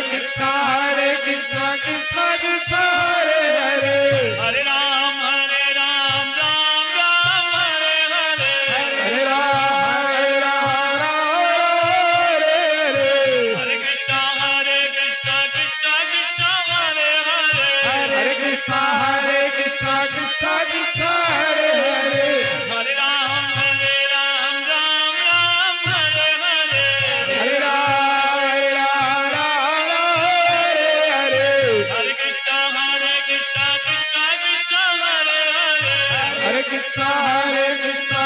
Krishna Krishna Krishna Hare Hare Hare Ram Ram Ram Hare Hare Hare Ram Ram Hare Hare Hare Krishna Krishna Krishna Hare Hare Hare Krishna Krishna Krishna Hare Hare Hare Ram Ram Ram Hare Hare Hare Ram Ram Hare Hare Hare Krishna Krishna Krishna Hare Hare Hare Krishna Krishna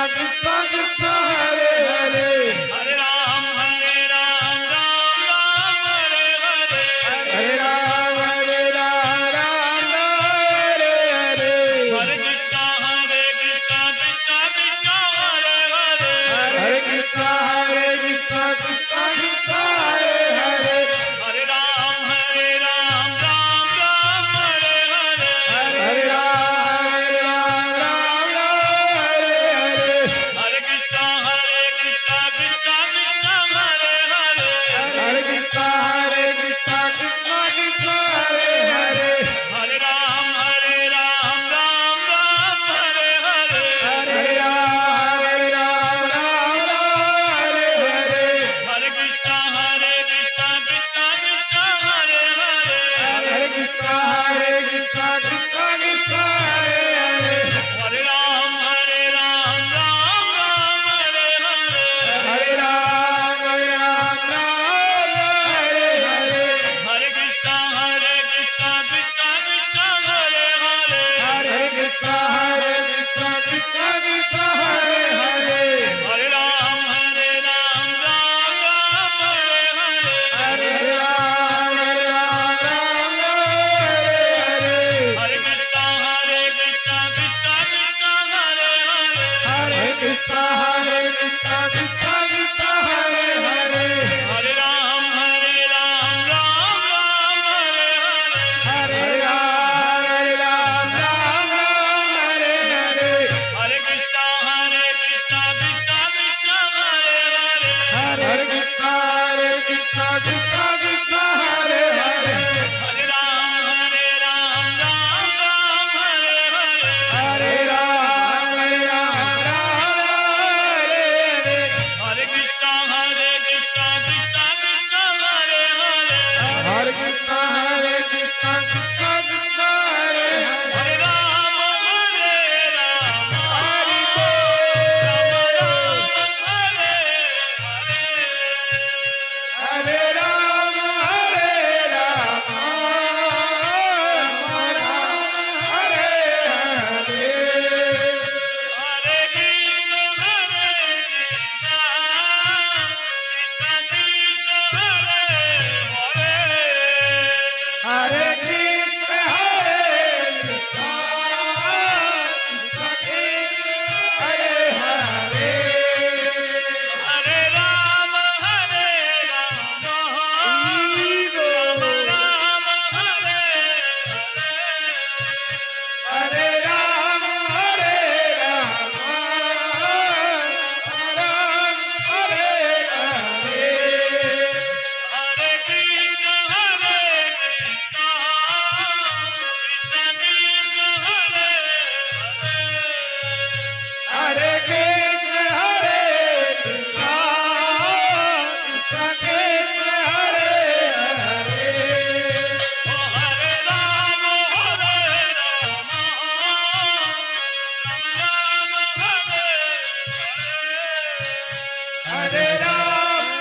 Krishna Hare Hare Hare Ram Ram Hare Hare Hare Ram Ram Hare Hare Hare Krishna Krishna Krishna Hare Hare Hare Krishna Krishna Krishna Hare Hare Hare Ram Ram Hare Hare Hare Ram Ram Hare Hare Hare Krishna Krishna Krishna Hare Hare Hare Krishna Krishna Krishna Hare Hare Hare Ram Ram Hare Hare Hare Ram Ram Hare Hare Hare Krishna Krishna Krishna Hare Hare Hare Krishna Krishna Krishna Hare Hare Hare Ram Ram Hare Hare Hare Ram Hare Hare Hare Krishna Krishna Krishna Hare Hare Hare Krishna Krishna Krishna Hare Hare Hare Ram Hare Hare Hare Ram Hare Hare Hare Krishna Krishna Krishna Hare Hare Hare Krishna Krishna Krishna Hare Hare Hare Ram Hare Hare Ram Hare Hare Hare Krishna Krishna Krishna Hare Hare Hare Krishna Krishna Krishna Hare Hare Hare Ram Hare Hare Hare Ram Hare Hare Hare Krishna Krishna Krishna Hare Hare Hare Krishna Krishna Krishna Hare Hare Hare Ram Hari Ram Hare Hare Hare Ram Hare Hare Hare Krishna Krishna Hare Hare Krishna Krishna Krishna Hare Hare Hare Ram Ram Hare Hare Ram Ram Hare Hare Hare Krishna Krishna Hare Krishna Krishna Krishna Hare Hare Hare Ram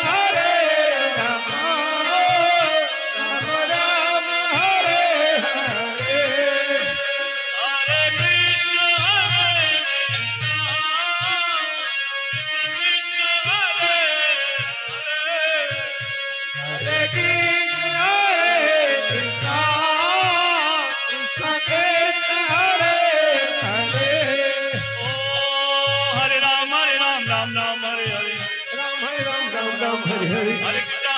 Hare Ram Ram Ram Hare Hare Hare Krishna Hare Krishna Krishna Krishna Hare Hare Hare Ram Ram Ram Hare Hare Ram Ram Hare Hare Hare Krishna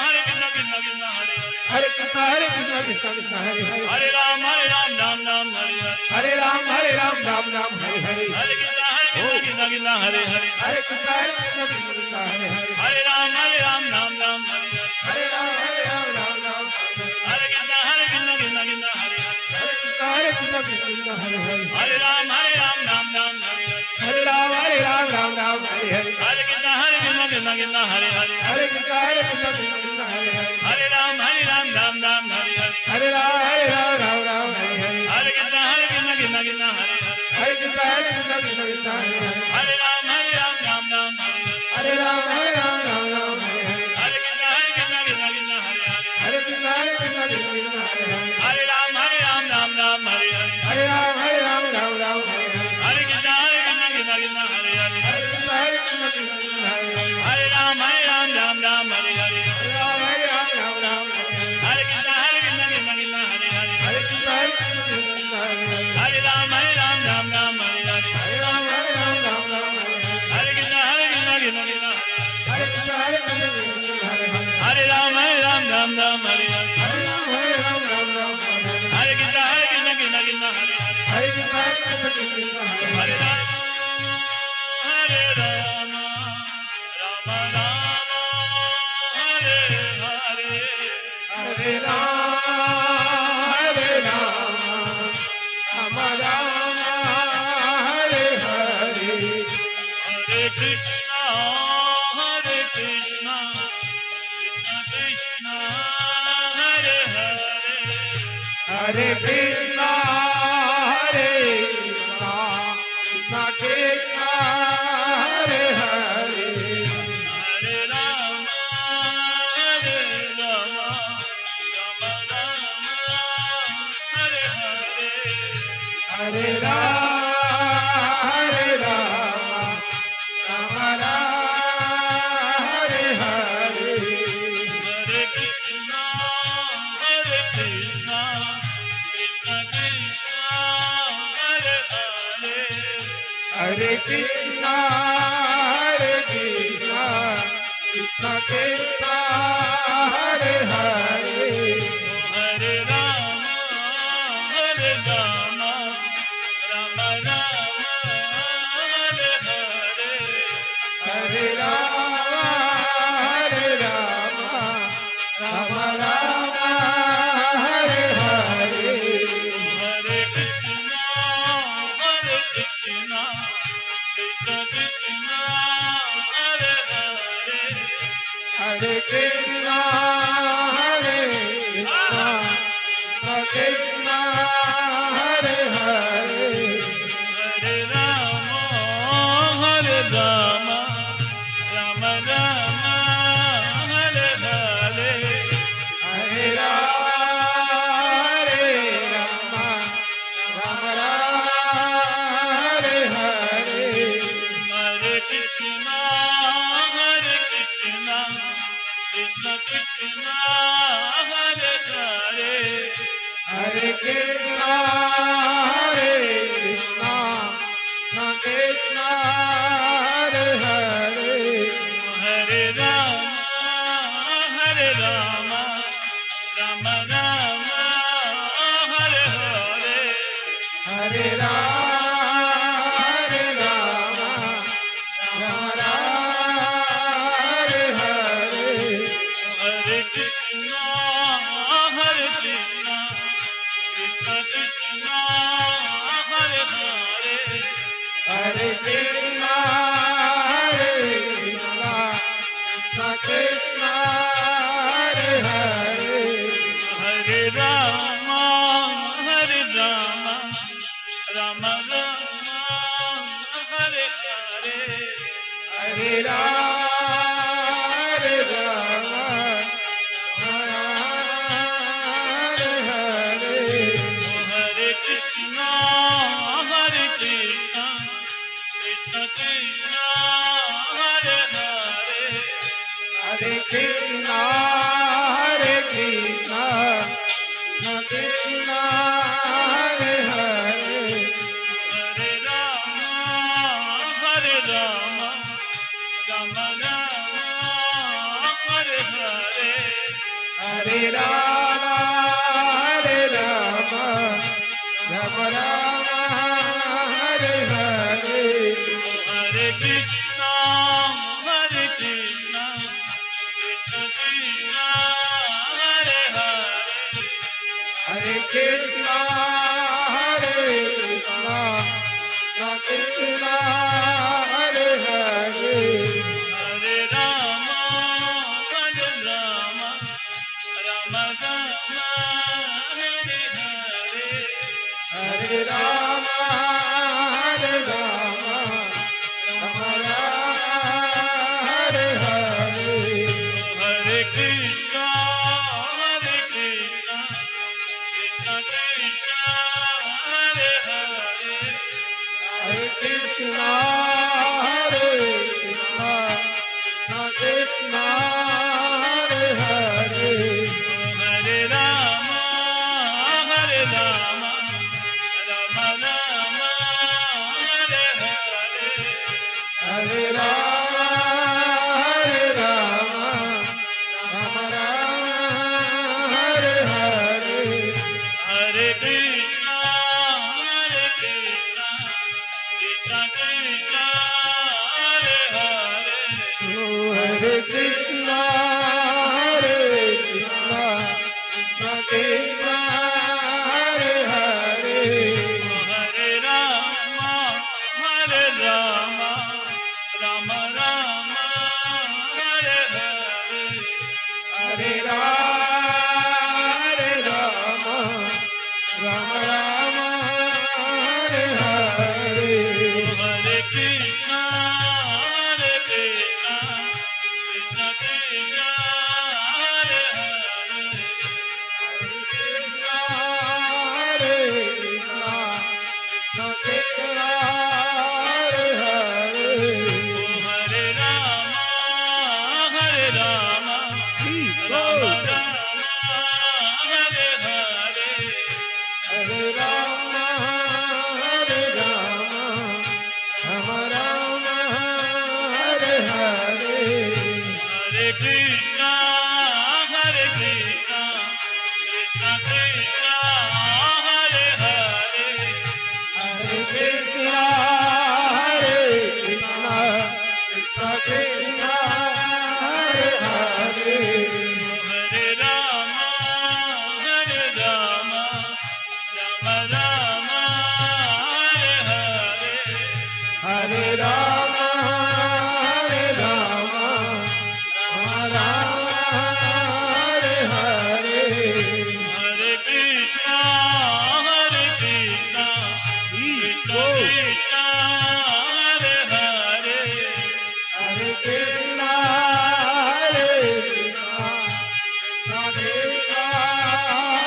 Krishna Krishna Hare Hare Krishna Krishna Hare Hare Hare Ram Ram Hare Hare Hare Ram Ram Hare Hare Hare Krishna Krishna Hare Hare Hare Krishna Krishna Hare Hare Hare Ram Ram Hare Hare Hare Ram Ram Ram Hare Hare Hare. Hare Ram, Ram Ram, Hare Hare. Hare Ram, Ram Ram, Hare Hare. Hare Krishna, Krishna, Hare Hare. Hare Krishna, Krishna, Hare Hare. Hare Ram, Ram Ram, Hare Hare. Hare Ram, Ram Hare Hare. Hare Krishna, Krishna, Hare Hare. Hare Krishna, Krishna, Hare Hare. Hare Ram, Ram Ram, Hare Hare. Hare Ram, Ram Hare Hare. Hare Krishna, Krishna, Hare Hare. Hare Krishna, Krishna, Hare Hare. Hare Ram, Ram Hare Hare. Hare Ram, Ram Hare Hare. Hare Krishna, Krishna, Hare Hare. Hare Krishna, Krishna, Hare Hare. Hare Ram, Ram Hare Hare. Hare Ram, Ram Hare Hare. Hare Krishna, Krishna, Hare Hare. Hare Krishna, Krishna, Hare Hare. Hare Ram, Ram Hare Hare. Hare Ram, Ram Hare Hare. Hare Krishna, Krishna, Hare Krishna, Krishna, Hare Hare. Hare Ram, Ram Hare Hare. Hare Ram, Ram Hare Hare. Hare Krishna, Krishna, Hare Hare. Hare Krishna, Krishna, Hare Hare Hare. Ram, Hare Rama, Rama Rama, Hare Hare. Hare Ram, Hare Ram, Rama Rama, Hare Hare. Hare Krishna, Krishna Krishna, Hare Hare. Hare Krishna, Hare Krishna, Krishna Krishna, Hare Hare. Hare Rama, Rama Rama, Hare Hare. Hare Ram, Hare Ram, Rama Rama, Hare Hare. Hare Krishna, Krishna Krishna, Hare Hare. Hare Krishna, Hare Krishna, Krishna Krishna, Hare Hare. Hare Rama, Rama Rama, Hare Hare. Hare Rama, Hare Rama, Rama Rama, Hare Hare. Hare Krishna, Krishna Krishna, Hare Hare. Hare Krishna, Hare Krishna, Krishna Krishna, Hare Hare. Hare Rama, Rama Rama, Hare Hare. Hare Rama, Rama Rama, Hare Hare. Hare Krishna, Krishna Krishna, Hare Hare. Hare Krishna, Hare Krishna, Krishna Krishna, Hare Hare. Hare Rama, Rama Rama, Hare Hare. Hare Rama, Rama Rama, Hare Hare. Hare Krishna, Krishna Krishna, Hare Hare. Hare Krishna, Hare Krishna, Krishna Krishna, Hare Hare. Hare Rama, Rama Rama, Hare Hare. Hare Rama, Hare Hare. Hare Krishna, Krishna Krishna, Hare Hare. Hare Krishna, Hare Krishna, Krishna Hare Hare. Hare Rama, Rama Rama, Hare Hare. Hare Rama, Rama Rama, Hare Hare. Hare Krishna, Krishna Krishna, Hare Hare. Hare Krishna, Hare Krishna Hare Hare Hare Rama, Hare Rama, Rama Rama, Hare Hare. Hare Rama Hare Rama Rama Rama Hare Hare Hare Krishna, Krishna Krishna, Hare Hare. Hare Krishna Hare Krishna Krishna Hare Hare Hare Rama, Hare Rama, Rama Rama, Hare Hare. Hare Rama Hare Rama Rama Rama Hare Hare Hare Krishna, Krishna Krishna, Hare Hare. Hare Krishna Hare Krishna Krishna Krishna Hare Hare Hare Rama, Hare Rama, Rama Rama, Hare Hare. Hare Rama Rama Rama Hare Hare Hare Krishna, Krishna Krishna, Hare Hare. Hare Krishna Krishna Krishna Hare Hare Hare Rama, Hare Rama, Rama Rama, Hare Hare. Hare Rama Hare Rama Rama Rama Hare Hare Hare Krishna, Krishna Krishna, Hare Hare. Hare Krishna Hare Krishna Krishna Krishna Hare Hare Hare Rama, Hare Rama, Rama Rama, Hare Hare. Hare Rama Hare Rama Rama Rama Hare Hare Hare Krishna, Krishna Krishna, Hare Hare. Hare Krishna Hare Krishna Krishna Krishna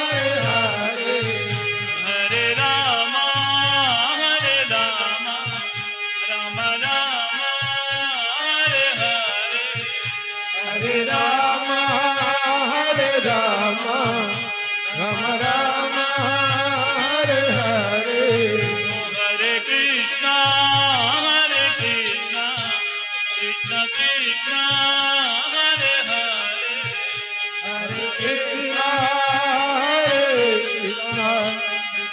Hare Hare Hare Rama, Hare Rama, Rama Rama, Hare Hare. Hare Rama Hare Rama Rama Rama Hare Hare Hare Krishna, Krishna Krishna, Hare Hare. Hare Krishna Hare Krishna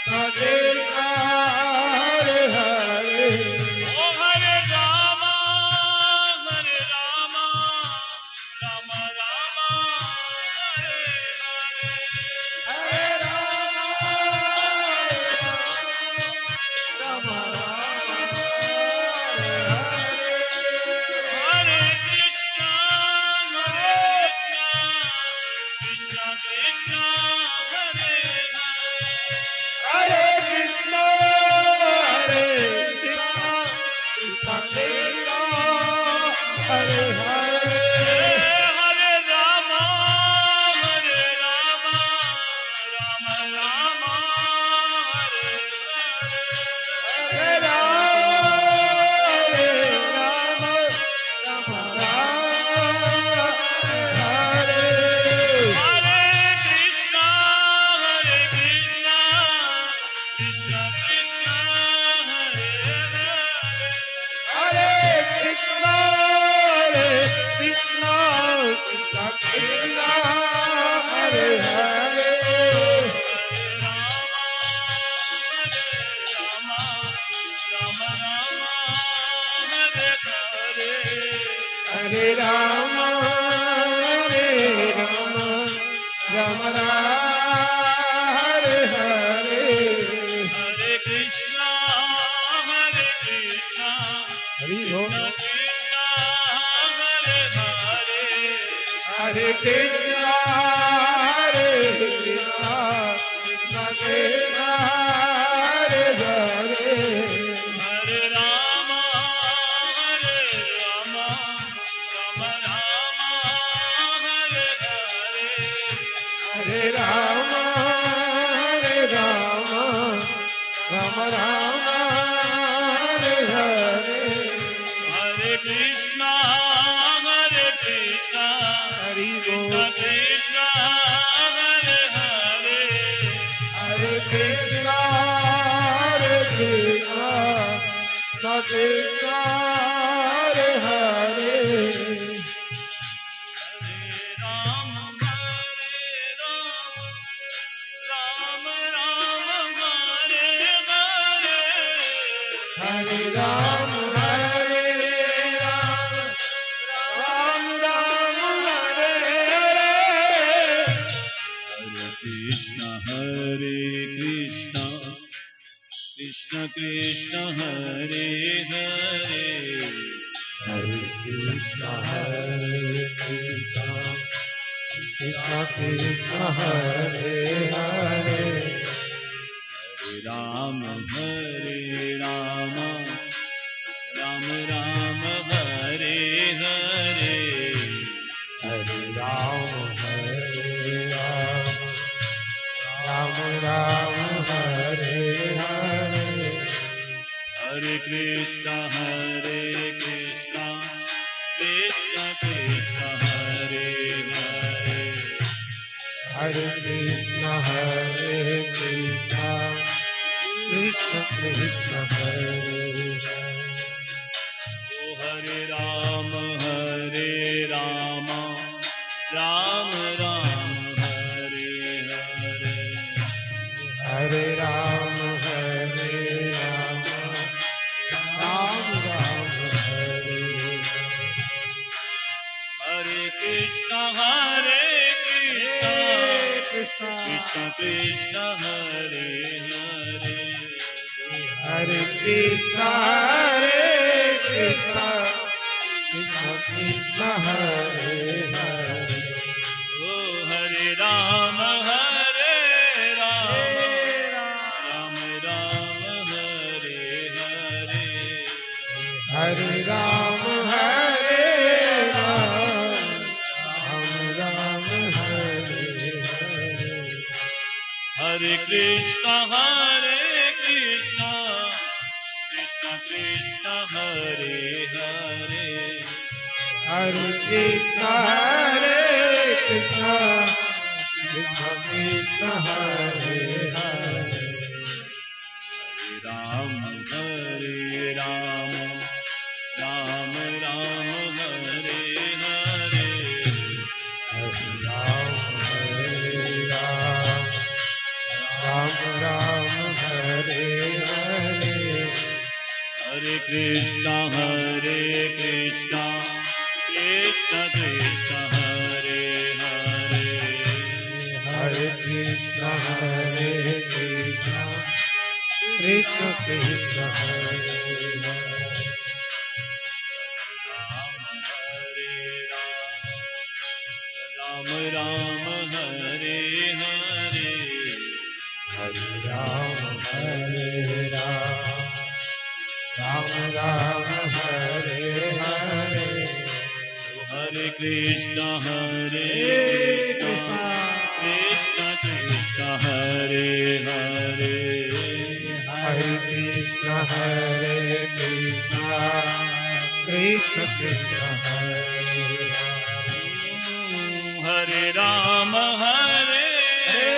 Krishna Krishna Hare Hare Oh Hare Rama, Hare Rama, Rama Rama, Hare Hare. Hare Rama Rama Rama Hare Hare Hare Krishna, Krishna Krishna, Hare Hare. Hare Krishna Hare Krishna Krishna Krishna Hare Hare Hare Rama, Hare Rama, Rama Rama, Hare Hare. Hare Rama Rama Rama Hare Hare Hare Krishna, Krishna Krishna, Hare Hare. Hare Krishna Krishna Krishna Krishna Hare Hare Hare Rama Rama Hare Hare Hare Krishna, Hare Krishna, Hare Krishna, Krishna Krishna, Hare Hare, Hare Rama, Hare Rama, Rama Rama, Hare Hare. Hare Rama, Hare Rama, Rama Rama, Hare Hare, Hare Krishna, Hare Krishna, Hari Krishna Bol. Krishna, Hare Hare. Hare Krishna, Hare Krishna, Krishna Krishna, Hare Hare, Hare Ram, Hare Ram, Ram Ram, Hare Hare. Hare Krishna, Hare Krishna, Krishna Krishna, Hare Hare. Hare Krishna, Hare Krishna, Krishna Krishna, Hare Hare, Hare Ram, Hare Ram, Ram Ram, Hare Hare. Hare Ram, Hare Ram, Ram Ram, Hare Hare, Hare Krishna, Hare Krishna, Krishna Krishna, Hare Hare. Hare Krishna, Hare Krishna, Krishna Krishna, Hare Hare. O Hare Ram, Hare Ram, Ram Ram, Hare Hare. Hare Ram, Hare Ram, Ram Ram, Hare Hare. Hare Krishna, Hare Krishna, Krishna, Krishna Krishna, Hare Hare. Hare Krishna, Hare Krishna, Krishna Krishna, Hare Hare. O Hare Ram, Hare Ram, Ram Ram, Hare Hare. Hare Ram, Hare Ram, Ram Ram, Hare Hare. Hare Krishna, Hare Krishna, Krishna Krishna, Hare Hare. Hare Krishna, Hare Krishna, Krishna Krishna, Hare Hare. Ram, Hare Ram, Ram Ram, Hare Hare. Hare Ram, Hare Ram, Ram Ram, Hare Hare. Hare Krishna, Hare Krishna, Krishna Krishna, Hare Hare. Hare Krishna, Hare Krishna, Krishna Krishna, Hare Hare. Ram, Ram, Hare Hare. Hare Ram, Hare Ram, Ram Ram, Hare Hare. Hare Krishna, Hare Krishna, Krishna Krishna, Hare Hare. Hare Krishna, Hare Krishna, Krishna Krishna, Hare Hare. Hare Ram, Hare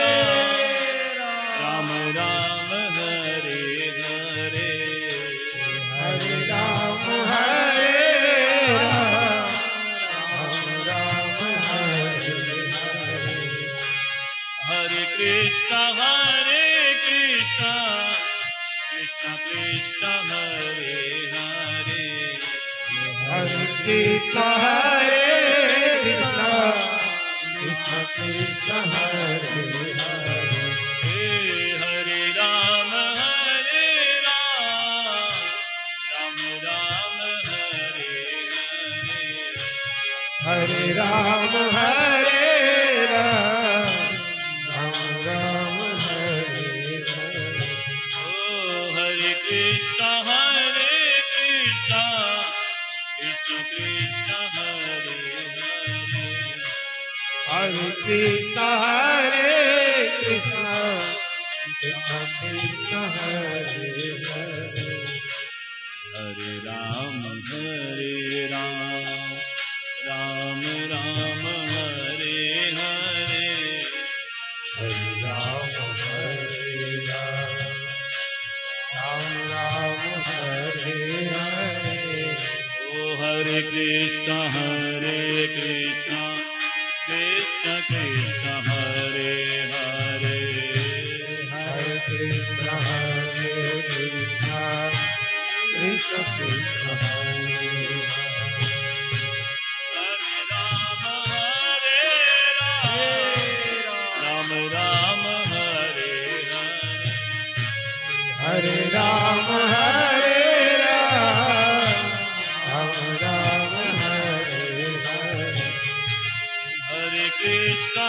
Ram, Ram Ram, Hare Hare. Hare Ram, Hare Ram, Ram Ram, Hare Hare. Hare Krishna, Hare Krishna, Krishna Krishna, Hare Hare. Hare Krishna, Hare Krishna, Krishna Krishna, Hare Hare. Hare Ram, Hare Ram, Ram Ram, Hare Hare. Hare Ram, Hare Krishna Hare Krishna Krishna Krishna Hare Hare Hare Ram Ram Ram Hare Hare Hare Ram Ram Ram Hare Hare O Hare Krishna Krishna Krishna Hare Hare Hare Krishna Krishna Krishna Krishna Hare Hare Ram Ram Ram Hare Hare Hare Ram Ram Ram Hare Hare Hare Krishna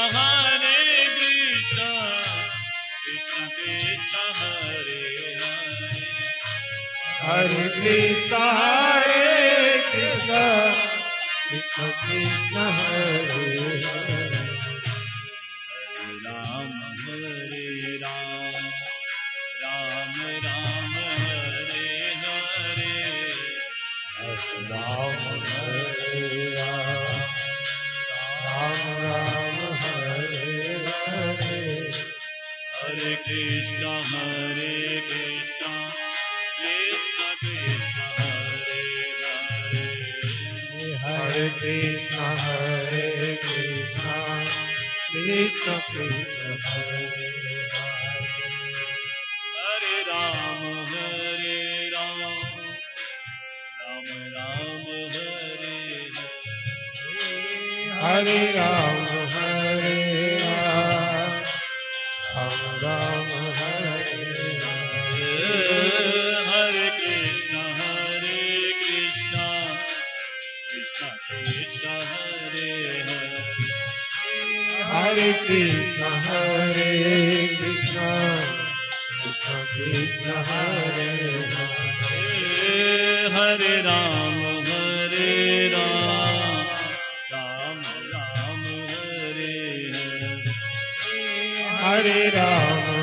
Krishna Krishna Hare Hare Hare Krishna Krishna Krishna Hare Hare Hare Ram Ram Ram Hare Hare Hare Ram Ram Ram Hare Hare Hare Krishna Krishna Krishna Hare Hare Hare Krishna Krishna Krishna Hare Hare Hare Ram Ram Ram Hare Hare Ram Ram Ram Hare Hare Hare Krishna Krishna Krishna Hare Hare Hare Krishna Krishna Krishna Hare Hare Hare Ram Ram Ram Hare Hare Hare Ram